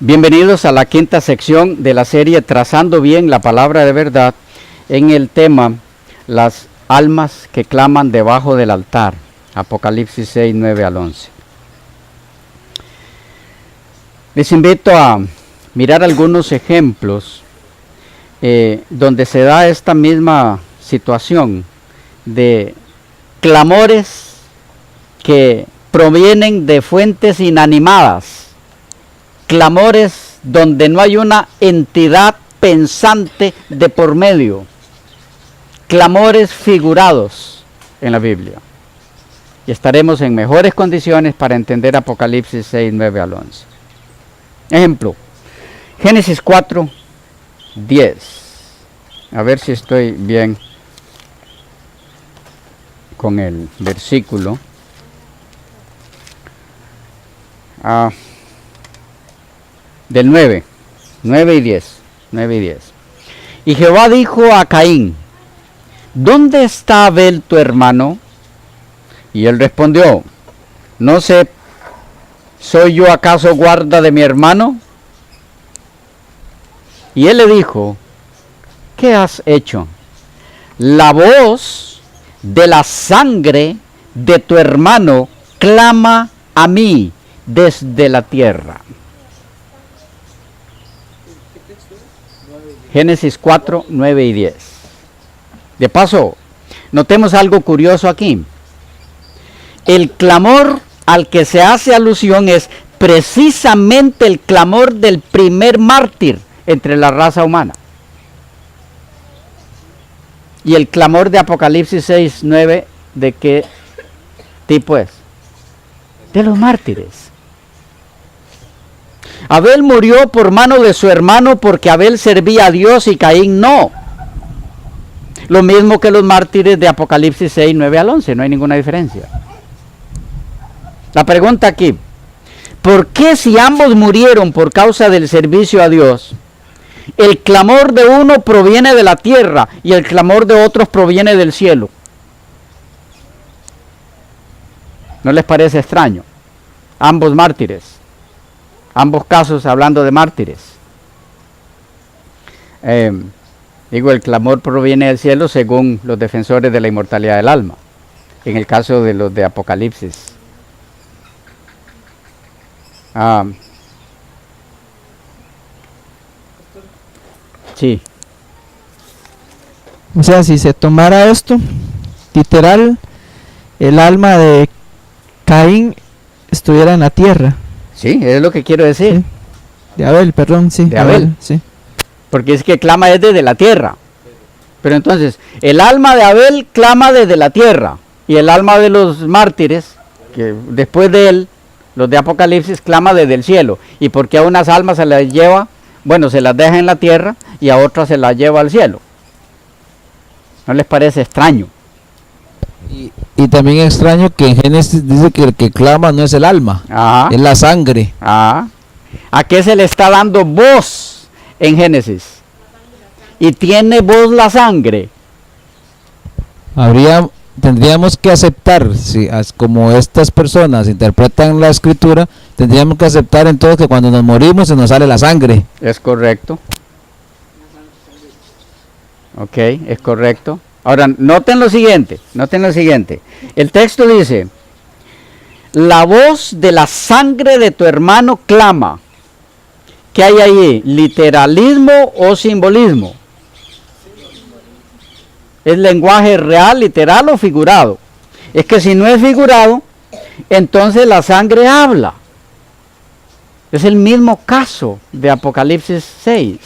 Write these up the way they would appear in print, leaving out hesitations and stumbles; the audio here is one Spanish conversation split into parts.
Bienvenidos a la quinta sección de la serie Trazando bien la palabra de verdad en el tema las almas que claman debajo del altar, Apocalipsis 6, 9 al 11. Les invito a mirar algunos ejemplos donde se da esta misma situación de clamores que provienen de fuentes inanimadas, clamores donde no hay una entidad pensante de por medio, clamores figurados en la Biblia. Y estaremos en mejores condiciones para entender Apocalipsis 6, 9 al 11. Ejemplo, Génesis 4, 10. A ver si estoy bien con el versículo. Del 9 y 10. Y Jehová dijo a Caín: ¿dónde está Abel tu hermano? Y él respondió: no sé, ¿soy yo acaso guarda de mi hermano? Y él le dijo: ¿qué has hecho? La voz de la sangre de tu hermano clama a mí desde la tierra. Génesis 4, 9 y 10. De paso, notemos algo curioso aquí. El clamor al que se hace alusión es precisamente el clamor del primer mártir entre la raza humana. Y el clamor de Apocalipsis 6, 9, ¿de qué tipo es? De los mártires. Abel murió por mano de su hermano porque Abel servía a Dios y Caín no. Lo mismo que los mártires de Apocalipsis 6, 9 al 11, no hay ninguna diferencia. La pregunta aquí: ¿por qué si ambos murieron por causa del servicio a Dios, el clamor de uno proviene de la tierra y el clamor de otros proviene del cielo? ¿No les parece extraño? Ambos mártires. Ambos casos hablando de mártires. El clamor proviene del cielo según los defensores de la inmortalidad del alma. En el caso de los de Apocalipsis. Sí. O sea, si se tomara esto, literal, el alma de Caín estuviera en la tierra. Sí, es lo que quiero decir. Sí. De Abel, perdón, sí. De Abel. Sí. Porque es que clama desde la tierra. Pero entonces, el alma de Abel clama desde la tierra. Y el alma de los mártires, que después de él, los de Apocalipsis, clama desde el cielo. ¿Y por qué a unas almas se las lleva? Bueno, se las deja en la tierra y a otras se las lleva al cielo. ¿No les parece extraño? Y también extraño que en Génesis dice que el que clama no es el alma, Ajá. es la sangre. ¿A qué se le está dando voz en Génesis? Y tiene voz la sangre. Tendríamos que aceptar, como estas personas interpretan la escritura, tendríamos que aceptar entonces que cuando nos morimos se nos sale la sangre. Es correcto. Ok, es correcto. Ahora, noten lo siguiente. El texto dice: la voz de la sangre de tu hermano clama. ¿Qué hay ahí? ¿Literalismo o simbolismo? ¿Es lenguaje real, literal o figurado? Es que si no es figurado, entonces la sangre habla. Es el mismo caso de Apocalipsis 6.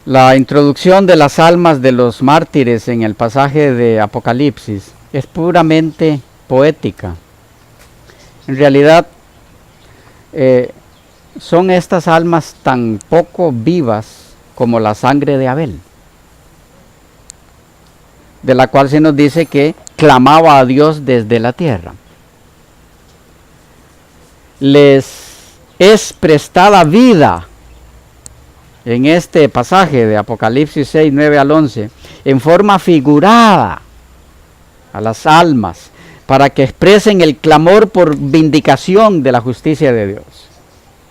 La introducción de las almas de los mártires en el pasaje de Apocalipsis es puramente poética. En realidad, son estas almas tan poco vivas como la sangre de Abel, de la cual se nos dice que clamaba a Dios desde la tierra. Les es prestada vida en este pasaje de Apocalipsis 6, 9 al 11, en forma figurada a las almas para que expresen el clamor por vindicación de la justicia de Dios.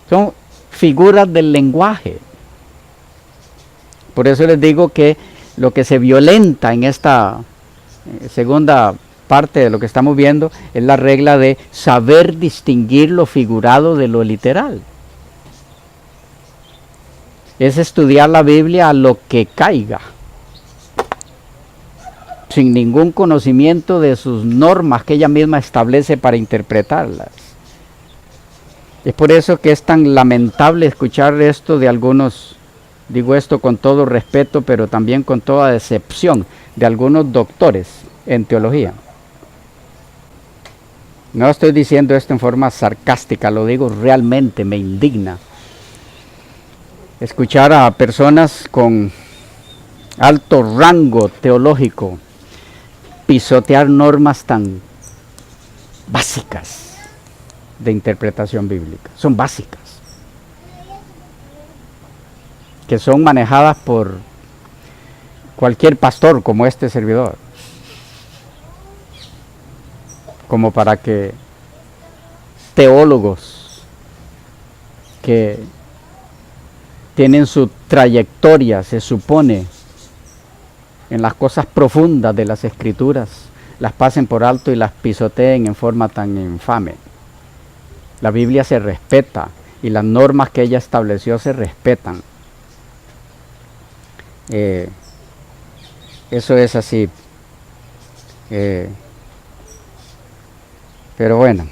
Son figuras del lenguaje. Por eso les digo que lo que se violenta en esta segunda parte de lo que estamos viendo es la regla de saber distinguir lo figurado de lo literal. Es estudiar la Biblia a lo que caiga, sin ningún conocimiento de sus normas que ella misma establece para interpretarlas. Es por eso que es tan lamentable escuchar esto de algunos, digo esto con todo respeto, pero también con toda decepción, de algunos doctores en teología. No estoy diciendo esto en forma sarcástica, lo digo realmente, me indigna escuchar a personas con alto rango teológico pisotear normas tan básicas de interpretación bíblica. Son básicas, que son manejadas por cualquier pastor como este servidor, como para que teólogos que tienen su trayectoria, se supone, en las cosas profundas de las Escrituras, las pasen por alto y las pisoteen en forma tan infame. La Biblia se respeta y las normas que ella estableció se respetan. Eso es así. Pero bueno.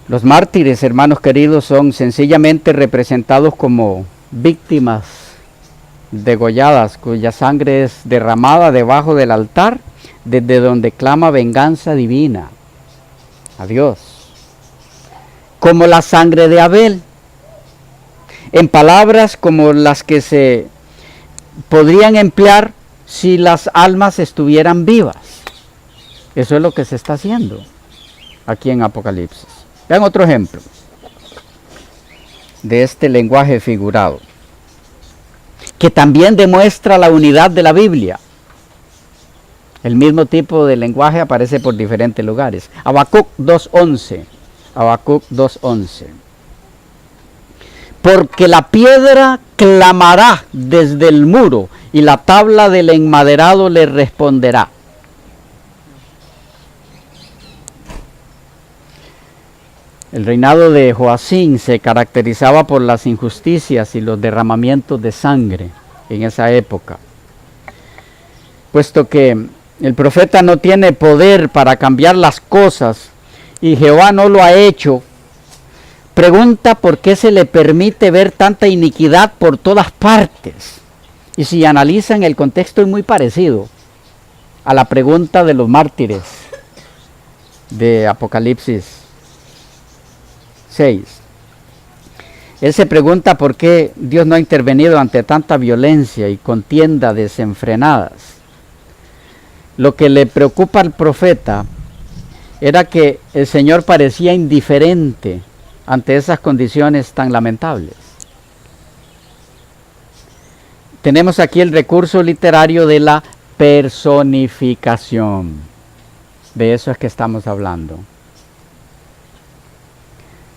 Los mártires, hermanos queridos, son sencillamente representados como víctimas degolladas, cuya sangre es derramada debajo del altar, desde donde clama venganza divina a Dios. Como la sangre de Abel, en palabras como las que se podrían emplear si las almas estuvieran vivas. Eso es lo que se está haciendo aquí en Apocalipsis. Vean otro ejemplo de este lenguaje figurado, que también demuestra la unidad de la Biblia. El mismo tipo de lenguaje aparece por diferentes lugares. Habacuc 2:11. Habacuc 2:11. Porque la piedra clamará desde el muro y la tabla del enmaderado le responderá. El reinado de Joacín se caracterizaba por las injusticias y los derramamientos de sangre en esa época. Puesto que el profeta no tiene poder para cambiar las cosas y Jehová no lo ha hecho, pregunta por qué se le permite ver tanta iniquidad por todas partes. Y si analizan el contexto es muy parecido a la pregunta de los mártires de Apocalipsis 6. Él se pregunta por qué Dios no ha intervenido ante tanta violencia y contienda desenfrenadas. Lo que le preocupa al profeta era que el Señor parecía indiferente ante esas condiciones tan lamentables. Tenemos aquí el recurso literario de la personificación. De eso es que estamos hablando.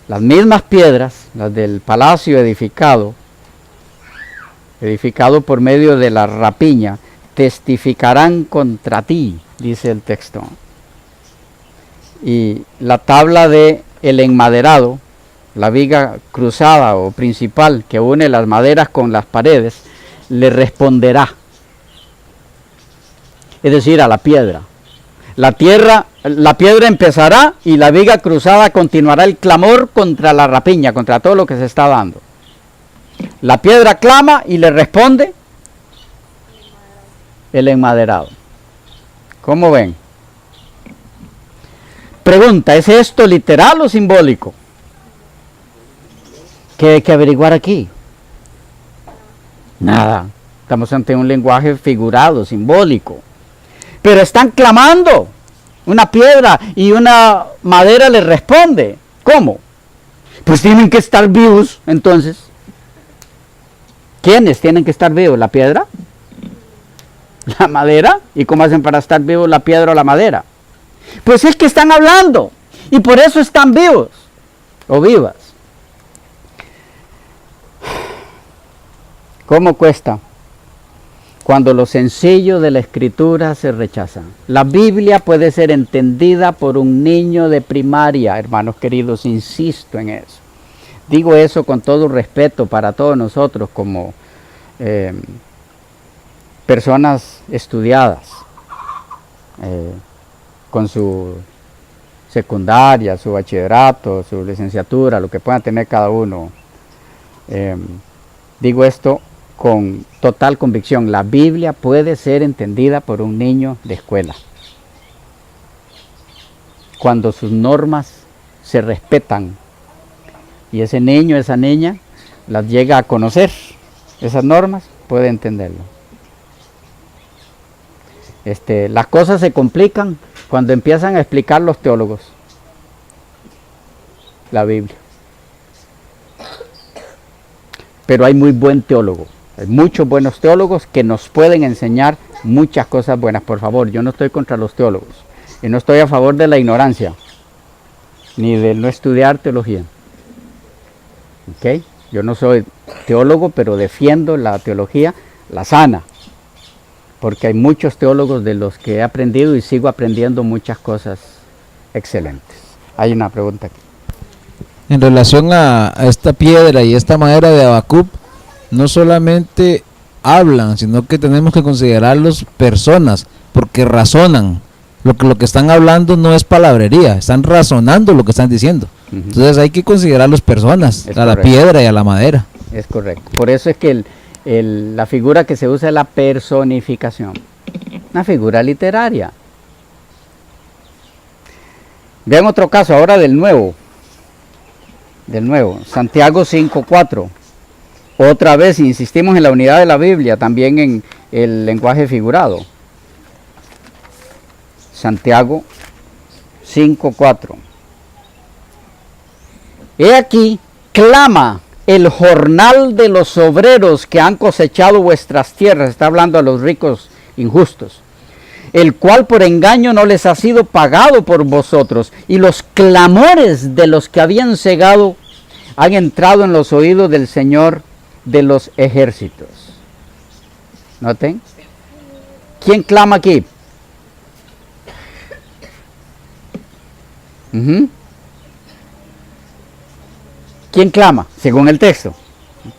Las mismas piedras, las del palacio edificado por medio de la rapiña, testificarán contra ti, dice el texto. Y la tabla de el enmaderado, la viga cruzada o principal que une las maderas con las paredes, le responderá. Es decir, a la piedra. La piedra empezará y la viga cruzada continuará el clamor contra la rapiña, contra todo lo que se está dando. La piedra clama y le responde el enmaderado. ¿Cómo ven? Pregunta, ¿es esto literal o simbólico? ¿Qué hay que averiguar aquí? Nada. Estamos ante un lenguaje figurado, simbólico. Pero están clamando. Una piedra y una madera les responde. ¿Cómo? Pues tienen que estar vivos, entonces. ¿Quiénes tienen que estar vivos? ¿La piedra? ¿La madera? ¿Y cómo hacen para estar vivos la piedra o la madera? Pues es que están hablando y por eso están vivos o vivas. ¿Cómo cuesta? Cuando lo sencillo de la escritura se rechaza. La Biblia puede ser entendida por un niño de primaria, hermanos queridos, insisto en eso. Digo eso con todo respeto para todos nosotros como personas estudiadas, con su secundaria, su bachillerato, su licenciatura, lo que puedan tener cada uno. Digo esto con total convicción. La Biblia puede ser entendida por un niño de escuela, cuando sus normas se respetan y ese niño, esa niña, las llega a conocer, esas normas, puede entenderlo. Las cosas se complican cuando empiezan a explicar los teólogos la Biblia. Pero hay muy buen teólogo, hay muchos buenos teólogos que nos pueden enseñar muchas cosas buenas. Por favor, yo no estoy contra los teólogos y no estoy a favor de la ignorancia ni de no estudiar teología. ¿Ok? Yo no soy teólogo, pero defiendo la teología, la sana, porque hay muchos teólogos de los que he aprendido y sigo aprendiendo muchas cosas excelentes. Hay una pregunta aquí. En relación a esta piedra y esta madera de Habacuc, no solamente hablan, sino que tenemos que considerarlos personas, porque razonan. Lo que están hablando no es palabrería, están razonando lo que están diciendo. Entonces hay que considerarlos personas, a la piedra y a la madera. Es correcto. Por eso es que la figura que se usa es la personificación, una figura literaria. Vean otro caso ahora del Nuevo, Santiago 5:4. Otra vez insistimos en la unidad de la Biblia, también en el lenguaje figurado. Santiago 5:4. He aquí, clama el jornal de los obreros que han cosechado vuestras tierras. Está hablando a los ricos injustos, el cual por engaño no les ha sido pagado por vosotros, y los clamores de los que habían cegado han entrado en los oídos del Señor de los ejércitos. ¿Noten? ¿Quién clama aquí? ¿Quién clama? Según el texto.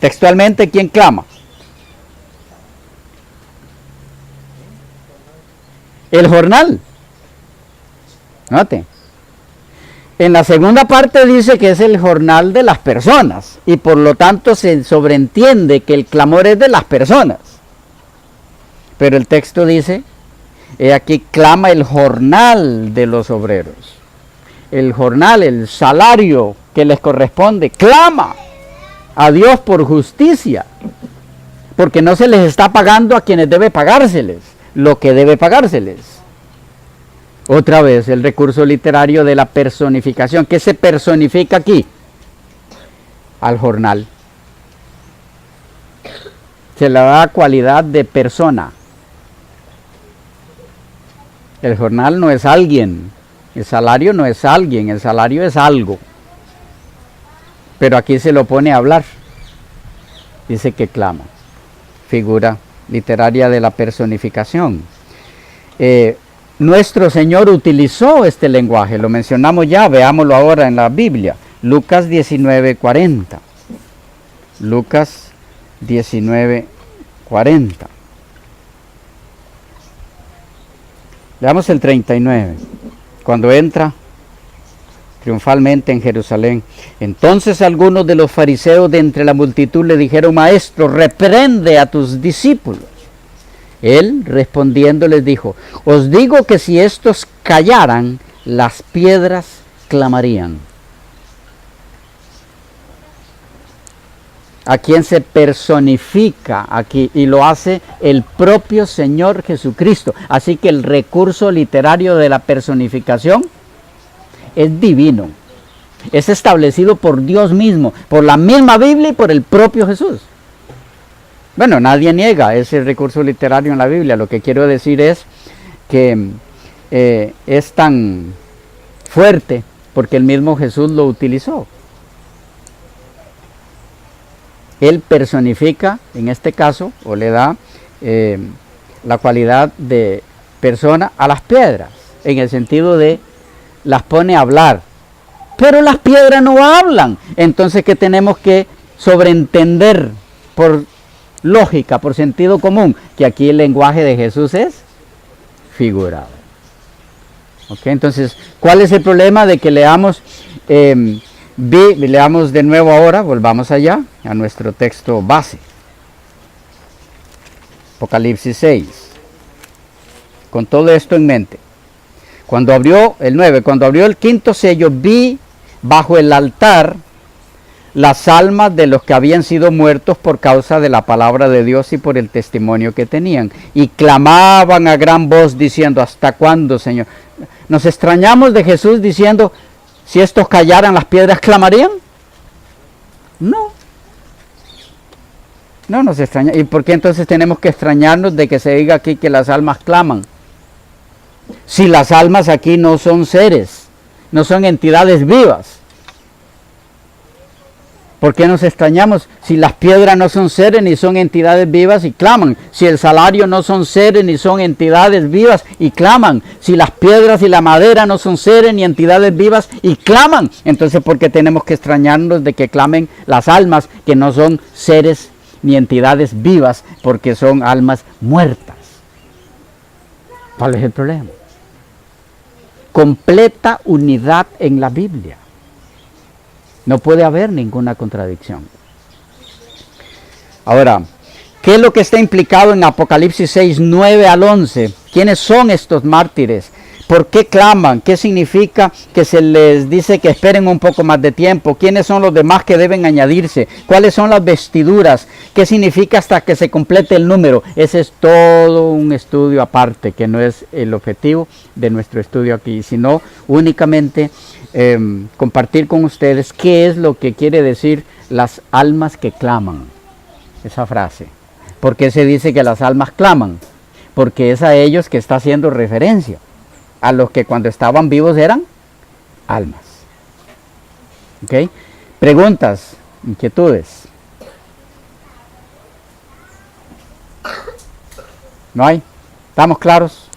Textualmente, ¿quién clama? El jornal. Note. En la segunda parte dice que es el jornal de las personas y por lo tanto se sobreentiende que el clamor es de las personas. Pero el texto dice, he aquí clama el jornal de los obreros. El jornal, el salario que les corresponde, clama a Dios por justicia, porque no se les está pagando a quienes debe pagárseles lo que debe pagárseles. Otra vez el recurso literario de la personificación. ¿Qué se personifica aquí? Al jornal. Se le da cualidad de persona. El jornal no es alguien, el salario no es alguien, el salario es algo. Pero aquí se lo pone a hablar. Dice que clama. Figura literaria de la personificación. Nuestro Señor utilizó este lenguaje, lo mencionamos ya, veámoslo ahora en la Biblia. Lucas 19:40. Lucas 19:40. Veamos el 39. Cuando entra triunfalmente en Jerusalén. Entonces algunos de los fariseos de entre la multitud le dijeron: Maestro, reprende a tus discípulos. Él respondiendo les dijo: os digo que si estos callaran, las piedras clamarían. ¿A quién se personifica aquí? Y lo hace el propio Señor Jesucristo. Así que el recurso literario de la personificación es divino. Es establecido por Dios mismo, por la misma Biblia y por el propio Jesús. Bueno, nadie niega ese recurso literario en la Biblia. Lo que quiero decir es que es tan fuerte porque el mismo Jesús lo utilizó. Él personifica, en este caso, o le da la cualidad de persona a las piedras, en el sentido de las pone a hablar. Pero las piedras no hablan. Entonces, ¿qué tenemos que sobreentender por lógica, por sentido común? Que aquí el lenguaje de Jesús es figurado. ¿Ok? Entonces, ¿cuál es el problema de que leamos leamos de nuevo ahora, volvamos allá, a nuestro texto base. Apocalipsis 6. Con todo esto en mente. Cuando abrió el 9, cuando abrió el quinto sello, vi bajo el altar las almas de los que habían sido muertos por causa de la palabra de Dios y por el testimonio que tenían. Y clamaban a gran voz diciendo, ¿hasta cuándo, Señor? Nos extrañamos de Jesús diciendo, si estos callaran, las piedras clamarían. No. No nos extraña. ¿Y por qué entonces tenemos que extrañarnos de que se diga aquí que las almas claman? Si las almas aquí no son seres, no son entidades vivas. ¿Por qué nos extrañamos? Si las piedras no son seres ni son entidades vivas y claman. Si el salario no son seres ni son entidades vivas y claman. Si las piedras y la madera no son seres ni entidades vivas y claman. Entonces, ¿por qué tenemos que extrañarnos de que clamen las almas que no son seres ni entidades vivas? Porque son almas muertas. ¿Cuál es el problema? Completa unidad en la Biblia. No puede haber ninguna contradicción. Ahora, ¿qué es lo que está implicado en Apocalipsis 6, 9 al 11? ¿Quiénes son estos mártires? ¿Por qué claman? ¿Qué significa que se les dice que esperen un poco más de tiempo? ¿Quiénes son los demás que deben añadirse? ¿Cuáles son las vestiduras? ¿Qué significa hasta que se complete el número? Ese es todo un estudio aparte, que no es el objetivo de nuestro estudio aquí, sino únicamente compartir con ustedes qué es lo que quiere decir las almas que claman. Esa frase. ¿Por qué se dice que las almas claman? Porque es a ellos que está haciendo referencia. A los que cuando estaban vivos eran almas. ¿Ok? Preguntas, inquietudes. ¿No hay? ¿Estamos claros?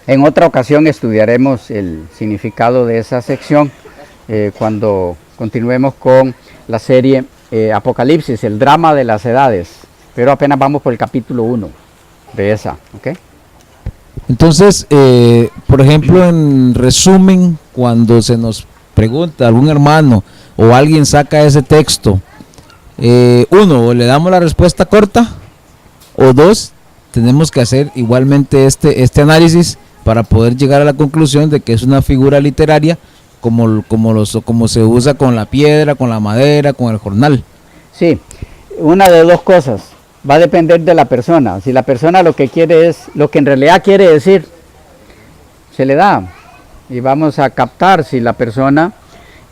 En otra ocasión estudiaremos el significado de esa sección cuando continuemos con la serie Apocalipsis, el drama de las edades. Pero apenas vamos por el capítulo 1 de esa. ¿Ok? Entonces, por ejemplo, en resumen, cuando se nos pregunta algún hermano o alguien saca ese texto, uno, o le damos la respuesta corta, o dos, tenemos que hacer igualmente este análisis para poder llegar a la conclusión de que es una figura literaria como se usa con la piedra, con la madera, con el jornal. Sí, una de dos cosas. Va a depender de la persona. Si la persona lo que quiere es, lo que en realidad quiere decir, se le da. Y vamos a captar si la persona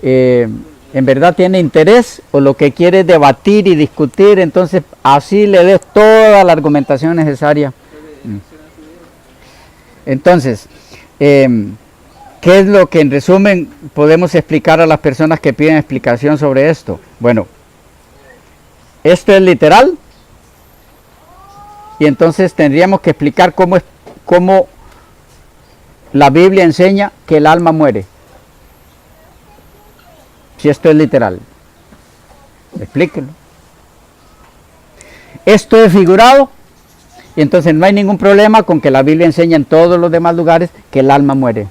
en verdad tiene interés o lo que quiere es debatir y discutir. Entonces así le des toda la argumentación necesaria. Entonces, ¿qué es lo que en resumen podemos explicar a las personas que piden explicación sobre esto? Bueno, esto es literal y entonces tendríamos que explicar cómo la Biblia enseña que el alma muere. Si esto es literal, explíquenlo. Esto es figurado. Y entonces no hay ningún problema con que la Biblia enseñe en todos los demás lugares que el alma muere.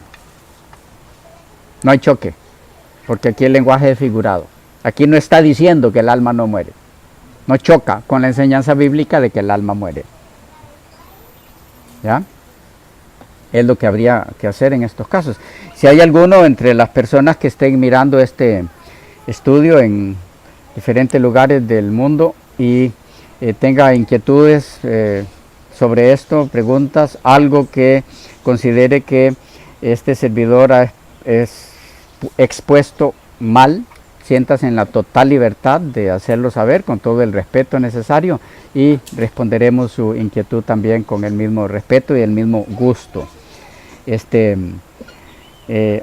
No hay choque, porque aquí el lenguaje es figurado. Aquí no está diciendo que el alma no muere. No choca con la enseñanza bíblica de que el alma muere. ¿Ya? Es lo que habría que hacer en estos casos. Si hay alguno entre las personas que estén mirando este estudio en diferentes lugares del mundo y tenga inquietudes sobre esto, preguntas, algo que considere que este servidor expuesto mal, siéntase en la total libertad de hacerlo saber con todo el respeto necesario y responderemos su inquietud también con el mismo respeto y el mismo gusto.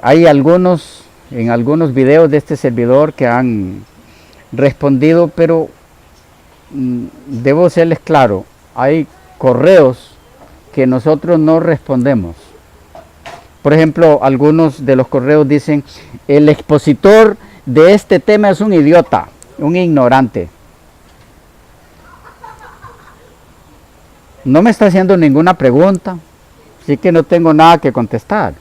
Hay en algunos videos de este servidor que han respondido, pero debo serles claro, hay correos que nosotros no respondemos. Por ejemplo, algunos de los correos dicen: el expositor de este tema es un idiota, un ignorante. No me está haciendo ninguna pregunta, así que no tengo nada que contestar.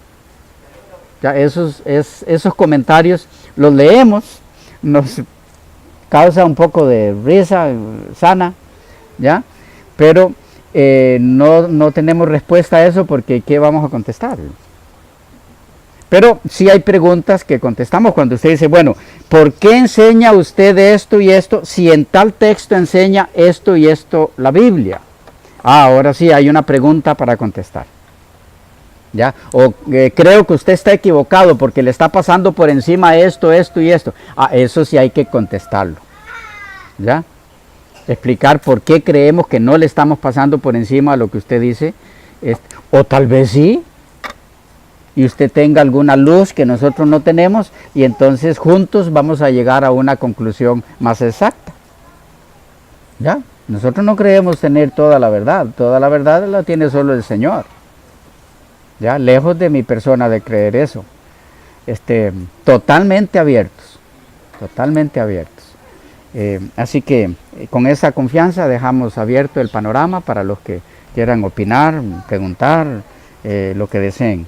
Ya esos comentarios los leemos, nos causa un poco de risa sana, ¿ya? Pero no tenemos respuesta a eso, porque ¿qué vamos a contestar? Pero sí hay preguntas que contestamos cuando usted dice: bueno, ¿por qué enseña usted esto y esto si en tal texto enseña esto y esto la Biblia? Ahora sí hay una pregunta para contestar. ¿Ya? O creo que usted está equivocado porque le está pasando por encima esto, esto y esto. Eso sí hay que contestarlo. ¿Ya? Explicar por qué creemos que no le estamos pasando por encima a lo que usted dice. O tal vez sí, y usted tenga alguna luz que nosotros no tenemos, y entonces juntos vamos a llegar a una conclusión más exacta. ¿Ya? Nosotros no creemos tener toda la verdad la tiene solo el Señor. ¿Ya? Lejos de mi persona de creer eso. Totalmente abiertos, totalmente abiertos. Así que con esa confianza dejamos abierto el panorama para los que quieran opinar, preguntar, lo que deseen.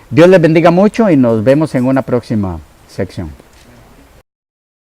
Dios les bendiga mucho y nos vemos en una próxima sección.